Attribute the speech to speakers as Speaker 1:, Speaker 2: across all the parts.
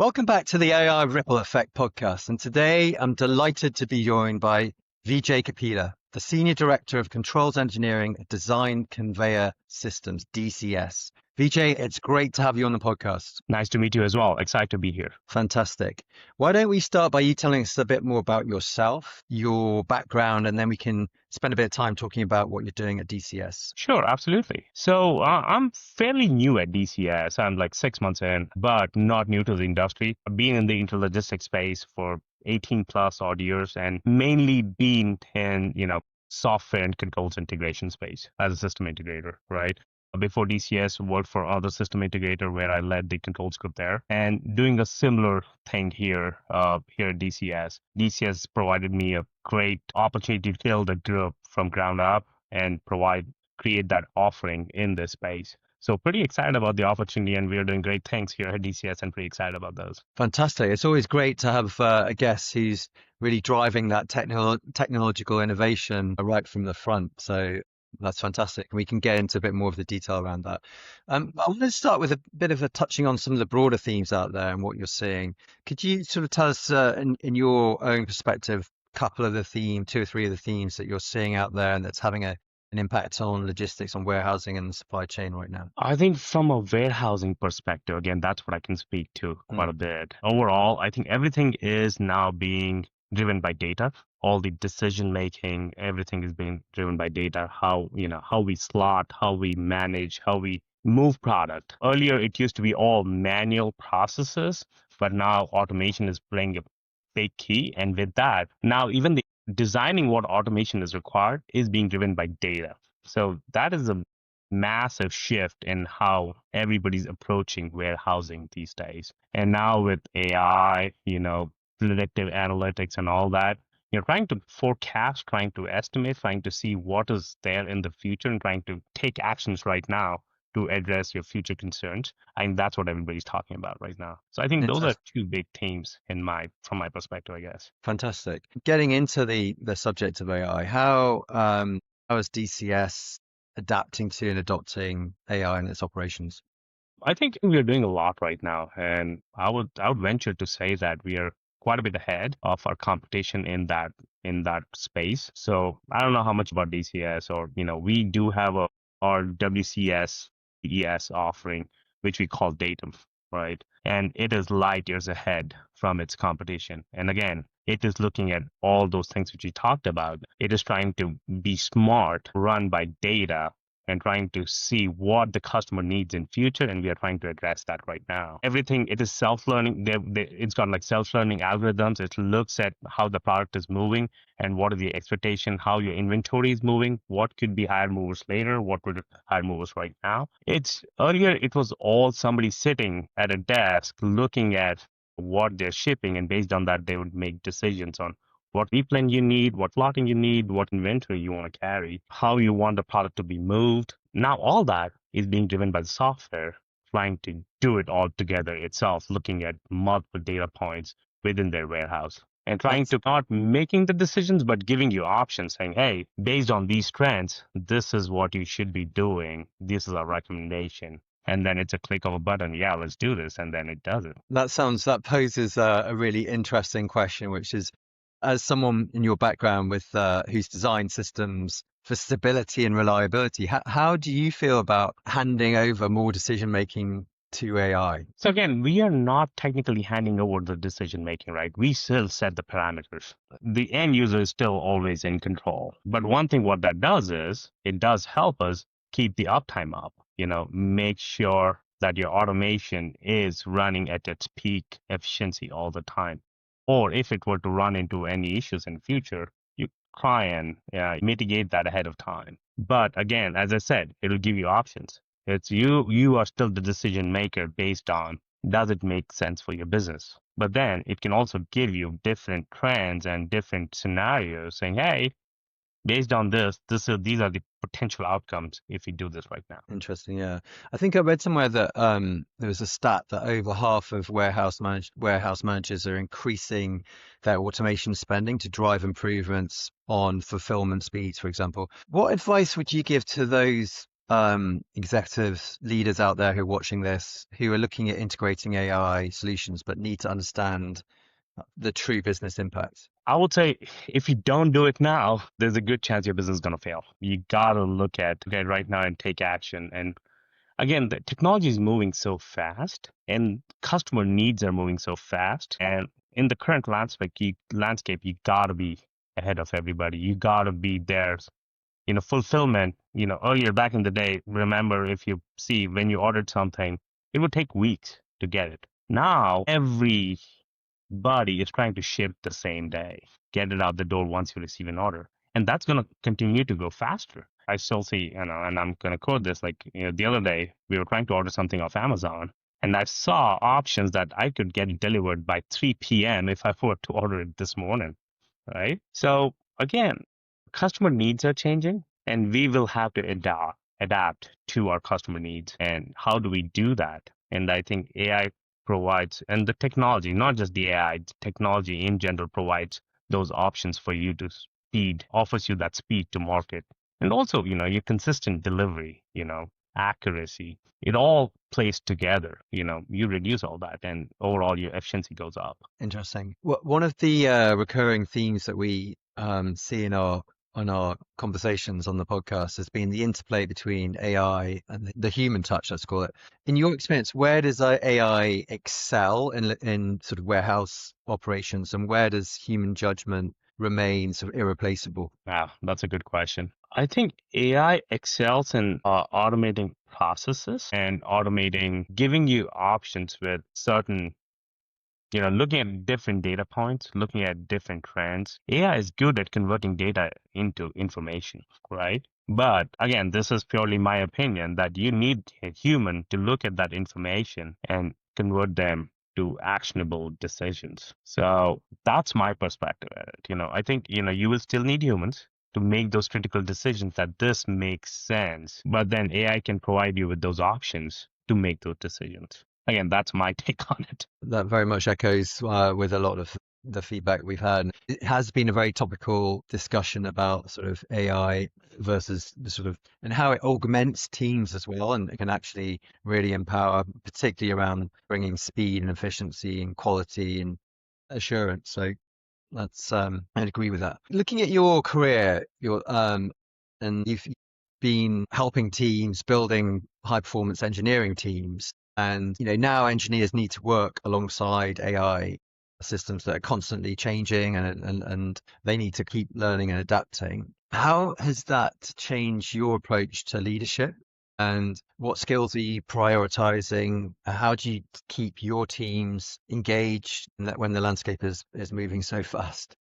Speaker 1: Welcome back to the AI Ripple Effect podcast. And today I'm delighted to be joined by Vijay Kapila, the Senior Director of Controls Engineering at Design Conveyor Systems, DCS. Vijay, it's great to have you on the podcast.
Speaker 2: Nice to meet you as well. Excited to be here.
Speaker 1: Fantastic. Why don't we start by you telling us a bit more about yourself, your background, and then we can spend a bit of time talking about what you're doing at DCS.
Speaker 2: Sure, absolutely. So I'm fairly new at DCS. I'm like 6 months in, but not new to the industry. I've been in the intralogistics space for 18 plus odd years and mainly been in, software and controls integration space as a system integrator, right? Before DCS, worked for other system integrator where I led the controls group there, and doing a similar thing here at DCS. DCS provided me a great opportunity to build a group from ground up and create that offering in this space. So pretty excited about the opportunity, and we're doing great things here at DCS and pretty excited about those.
Speaker 1: Fantastic. It's always great to have a guest who's really driving that technological innovation right from the front. So that's fantastic. We can get into a bit more of the detail around that. I want to start with a bit of touching on some of the broader themes out there and what you're seeing. Could you sort of tell us in your own perspective, two or three of the themes that you're seeing out there and that's having an impact on logistics, on warehousing and the supply chain right now?
Speaker 2: I think from a warehousing perspective, again, that's what I can speak to quite a bit. Overall, I think everything is now being driven by data. All the decision making, everything is being driven by data. How we slot, how we manage, how we move product. Earlier, it used to be all manual processes, but now automation is playing a big key. And with that, now even the designing what automation is required is being driven by data. So that is a massive shift in how everybody's approaching warehousing these days. And now with AI, predictive analytics and all that, you're trying to forecast, trying to estimate, trying to see what is there in the future and trying to take actions right now to address your future concerns. And that's what everybody's talking about right now. So I think those are two big themes from my perspective, I guess.
Speaker 1: Fantastic. Getting into the subject of AI, how is DCS adapting to and adopting AI in its operations?
Speaker 2: I think we are doing a lot right now. And I would venture to say that we are quite a bit ahead of our competition in that space. So I don't know how much about DCS or, we do have our WCS ES offering, which we call Datum, right? And it is light years ahead from its competition. And again, it is looking at all those things which we talked about. It is trying to be smart, run by data, and trying to see what the customer needs in future, and we are trying to address that right now. Everything, it is self-learning. It's got like self-learning algorithms. It looks at how the product is moving and what is the expectation, how your inventory is moving, what could be higher movers later, what would higher movers right now. Earlier, it was all somebody sitting at a desk looking at what they're shipping, and based on that, they would make decisions on what replan you need, what plotting you need, what inventory you want to carry, how you want the product to be moved. Now all that is being driven by the software, trying to do it all together itself, looking at multiple data points within their warehouse and trying to not making the decisions, but giving you options saying, hey, based on these trends, this is what you should be doing. This is our recommendation. And then it's a click of a button. Yeah, let's do this. And then it does it.
Speaker 1: That poses a really interesting question, which is, as someone in your background with who's designed systems for stability and reliability, how do you feel about handing over more decision making to AI?
Speaker 2: So again, we are not technically handing over the decision making, right? We still set the parameters. The end user is still always in control. But one thing what that does is it does help us keep the uptime up, make sure that your automation is running at its peak efficiency all the time. Or if it were to run into any issues in the future, you try and mitigate that ahead of time. But again, as I said, it'll give you options. It's you are still the decision maker based on, does it make sense for your business? But then it can also give you different trends and different scenarios saying, hey, based on this, these are the potential outcomes if we do this right now.
Speaker 1: Interesting, yeah. I think I read somewhere that there was a stat that over half of warehouse managers are increasing their automation spending to drive improvements on fulfillment speeds, for example. What advice would you give to those executives, leaders out there who are watching this, who are looking at integrating AI solutions, but need to understand the true business impact?
Speaker 2: I would say if you don't do it now, there's a good chance your business is going to fail. You got to look at it right now and take action. And again, the technology is moving so fast and customer needs are moving so fast. And in the current landscape, you got to be ahead of everybody. You got to be there. Fulfillment, earlier back in the day, remember if you see when you ordered something, it would take weeks to get it. Now, everybody is trying to ship the same day, get it out the door once you receive an order. And that's going to continue to go faster. I still see, and I'm going to quote this, like, the other day, we were trying to order something off Amazon, and I saw options that I could get it delivered by 3 p.m. if I were to order it this morning, right? So again, customer needs are changing, and we will have to adapt to our customer needs. And how do we do that? And I think AI provides, and the technology, not just the AI, technology in general provides those options for you to offers you that speed to market. And also, your consistent delivery, accuracy, it all plays together. You reduce all that and overall your efficiency goes up.
Speaker 1: Interesting. One of the recurring themes that we see in our conversations on the podcast has been the interplay between AI and the human touch, let's call it. In your experience, where does AI excel in sort of warehouse operations, and where does human judgment remain sort of irreplaceable?
Speaker 2: Wow, that's a good question. I think AI excels in automating processes and giving you options with certain, looking at different data points, looking at different trends. AI is good at converting data into information, right? But again, this is purely my opinion that you need a human to look at that information and convert them to actionable decisions. So that's my perspective at it. I think, you will still need humans to make those critical decisions that this makes sense. But then AI can provide you with those options to make those decisions. Again, that's my take on it.
Speaker 1: That very much echoes with a lot of the feedback we've had. It has been a very topical discussion about sort of AI versus the sort of, and how it augments teams as well, and it can actually really empower, particularly around bringing speed and efficiency and quality and assurance. So that's I agree with that. Looking at your career, and you've been helping teams, building high performance engineering teams, and now engineers need to work alongside AI systems that are constantly changing, and they need to keep learning and adapting. How has that changed your approach to leadership? And what skills are you prioritizing? How do you keep your teams engaged when the landscape is moving so fast?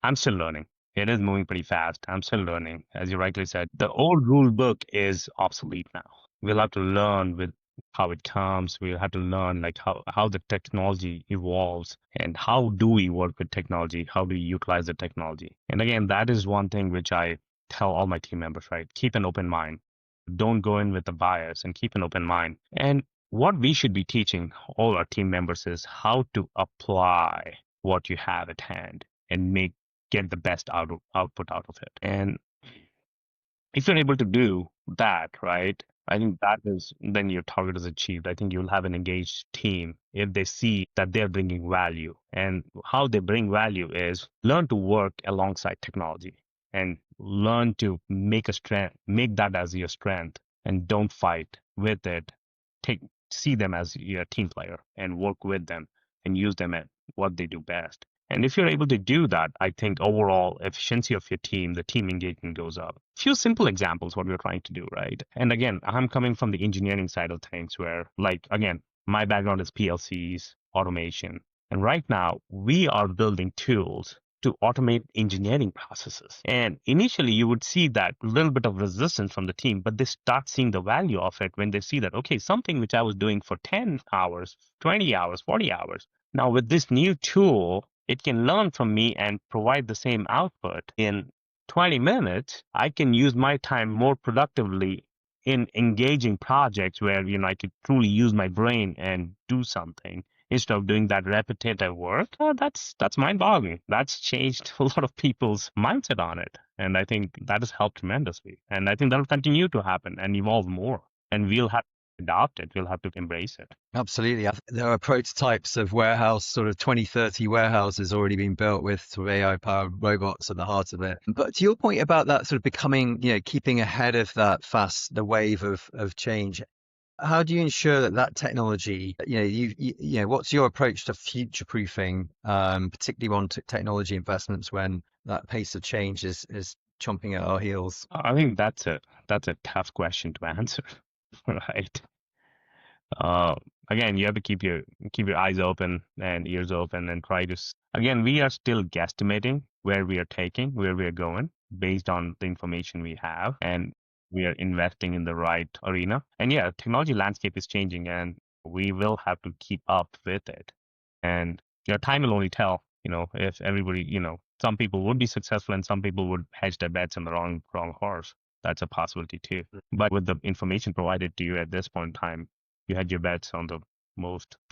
Speaker 2: I'm still learning. It is moving pretty fast. I'm still learning. As you rightly said, the old rule book is obsolete now. We'll have to learn with how it comes. We'll have to learn like how the technology evolves and how do we work with technology? How do we utilize the technology? And again, that is one thing which I tell all my team members, right? Keep an open mind. Don't go in with a bias and keep an open mind. And what we should be teaching all our team members is how to apply what you have at hand and get the best output out of it. And if you're able to do that, right, I think that is then your target is achieved. I think you'll have an engaged team if they see that they're bringing value. And how they bring value is learn to work alongside technology and learn to make that as your strength, and don't fight with it. See them as your team player and work with them and use them at what they do best. And if you're able to do that, I think overall efficiency of your team, the team engagement goes up. Few simple examples what we're trying to do, right? And again, I'm coming from the engineering side of things where, like, again, my background is PLCs, automation. And right now we are building tools to automate engineering processes. And initially you would see that little bit of resistance from the team, but they start seeing the value of it when they see that, okay, something which I was doing for 10 hours, 20 hours, 40 hours, now with this new tool, it can learn from me and provide the same output in 20 minutes. I can use my time more productively in engaging projects where I could truly use my brain and do something instead of doing that repetitive work. That's mind-boggling. That's changed a lot of people's mindset on it. And I think that has helped tremendously. And I think that'll continue to happen and evolve more. And we'll have to adopt it. We'll have to embrace it.
Speaker 1: Absolutely. There are prototypes of warehouse, sort of 2030 warehouses already being built with sort of AI-powered robots at the heart of it. But to your point about that sort of becoming, keeping ahead of the wave of change, how do you ensure that that technology, what's your approach to future-proofing, particularly on technology investments when that pace of change is chomping at our heels?
Speaker 2: I think that's a tough question to answer, right? Uh, Again, you have to keep your eyes open and ears open and try to. Again, we are still guesstimating where we are taking, where we are going, based on the information we have, and we are investing in the right arena. And yeah, technology landscape is changing, and we will have to keep up with it. And time will only tell. If everybody, some people would be successful and some people would hedge their bets on the wrong horse. That's a possibility too. But with the information provided to you at this point in time, you had your bets on the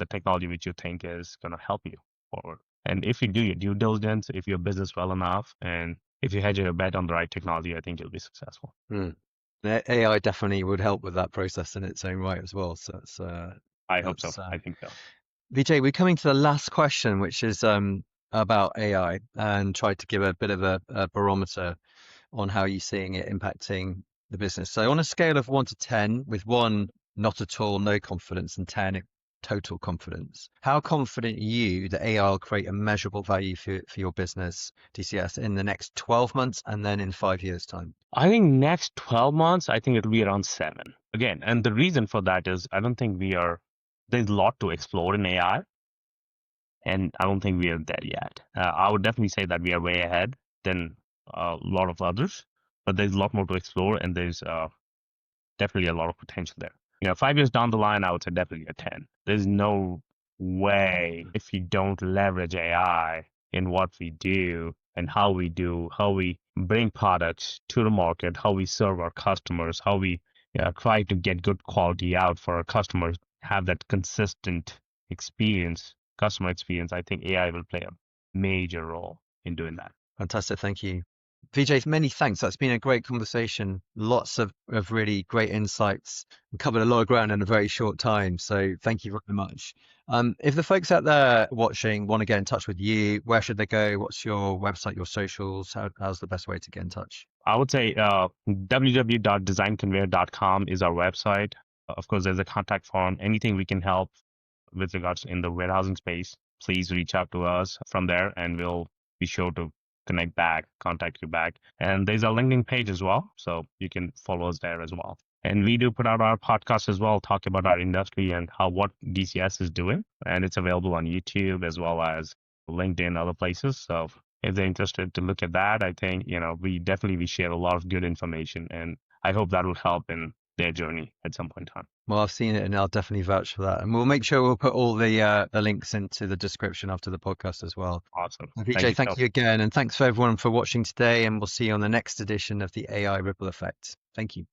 Speaker 2: technology which you think is going to help you forward. And if you do your due diligence, if your business well enough, and if you hedge your bet on the right technology, I think you'll be successful.
Speaker 1: The AI definitely would help with that process in its own right as well. So
Speaker 2: I hope so. I think so.
Speaker 1: Vijay, we're coming to the last question, which is about AI, and try to give a bit of a barometer on how you're seeing it impacting the business. So on a scale of 1 to 10, with 1 not at all, no confidence, and 10 total confidence, how confident are you that AI will create a measurable value for your business, DCS, in the next 12 months and then in 5 years' time?
Speaker 2: I think next 12 months, I think it'll be around 7. Again, and the reason for that is I don't think there's a lot to explore in AI, and I don't think we are there yet. I would definitely say that we are way ahead than a lot of others, but there's a lot more to explore, and there's definitely a lot of potential there. 5 years down the line, I would say definitely a 10. There's no way if you don't leverage AI in what we do and how we bring products to the market, how we serve our customers, how we try to get good quality out for our customers, have that consistent customer experience. I think AI will play a major role in doing that.
Speaker 1: Fantastic. Thank you. Vijay, many thanks. That's been a great conversation. Lots of really great insights. We covered a lot of ground in a very short time. So thank you very much. If the folks out there watching want to get in touch with you, where should they go? What's your website, your socials? How's the best way to get in touch?
Speaker 2: I would say www.designconveyor.com is our website. Of course, there's a contact form. Anything we can help with regards in the warehousing space, please reach out to us from there, and we'll be sure to contact you back. And there's a LinkedIn page as well, so you can follow us there as well. And we do put out our podcast as well, talk about our industry and what DCS is doing. And it's available on YouTube as well as LinkedIn, other places. So if they're interested to look at that, I think, we share a lot of good information, and I hope that will help in their journey at some point in time.
Speaker 1: Well, I've seen it and I'll definitely vouch for that. And we'll make sure we'll put all the links into the description after the podcast as well.
Speaker 2: Awesome.
Speaker 1: Vijay, thank you again. And thanks for everyone for watching today. And we'll see you on the next edition of the AI Ripple Effect. Thank you.